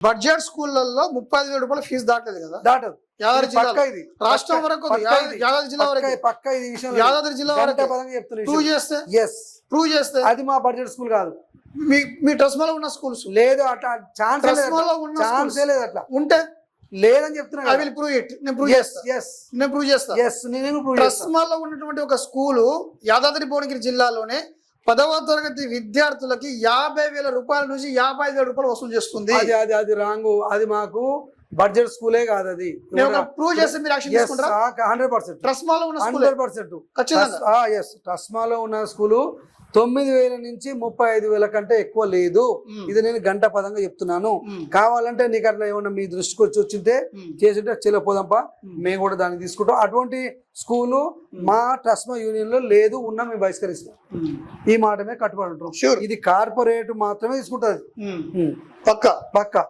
Budget స్కూళ్ళల్లో 35,000 రూపాయల fee దాటలేదు కదా? దాటదు. యాదాద్రి ఇది జిల్లాలో. పక్కా ఇది. రాష్ట్రం వరకు ఉంది. యాదాద్రి జిల్లా వరకు. పక్కా ఇది విషయం. యాదాద్రి జిల్లా వరకు చెప్తున్నా. ప్రూవ్ చేస్తే yes ప్రూవ్ చేస్తే అది మా బడ్జెట్ స్కూల్ కాదు. మీ ట్రస్మాలో ఉన్న స్కూల్స్ లేదు, అట్లా ఛాన్స్ ట్రస్మాలో ఉన్న ఛాన్సే లేదు. అట్లా ఉంటే లేదని చెప్తున్నా. I will prove it. నేను ప్రూవ్ చేస్తా. నేను ప్రూవ్ చేస్తా. నేను ప్రూవ్ చేస్తా. ట్రస్మాలో ఉన్నటువంటి ఒక స్కూలు యాదాద్రి భువనగిరి జిల్లాలోనే 10వ తరగతి విద్యార్థులకి 50,000 రూపాయల నుంచి 55,000 రూపాయలు వసూలు చేస్తుంది. అది రాంగ్. అది మాకు బడ్జెట్ స్కూలే కాదు. అది ప్రూవ్ చేస్తే మీరు యాక్షన్ తీసుకుంటారా? 100%. ట్రస్మాలో ఉన్న స్కూల్ 100%. ఖచ్చితంగా. ట్రస్మాలో ఉన్న స్కూలు 9,000 నుంచి 35,000 కంటే ఎక్కువ లేదు. ఇది నేను గంట పదంగా చెప్తున్నాను. కావాలంటే నీకు అట్లా ఏమన్నా మీ దృష్టికి వచ్చింటే చేసింటే చెల్లపోదాంపా, మేము కూడా దాన్ని తీసుకుంటాం. అటువంటి స్కూలు మా ట్రస్మా యూనియన్ లో లేదు. ఉన్నా మేము బహిష్కరిస్తాం. ఈ మాట మీద కట్టుబడి ఉంటాం. ఇది కార్పొరేట్ మాత్రమే తీసుకుంటది. పక్కా పక్కా.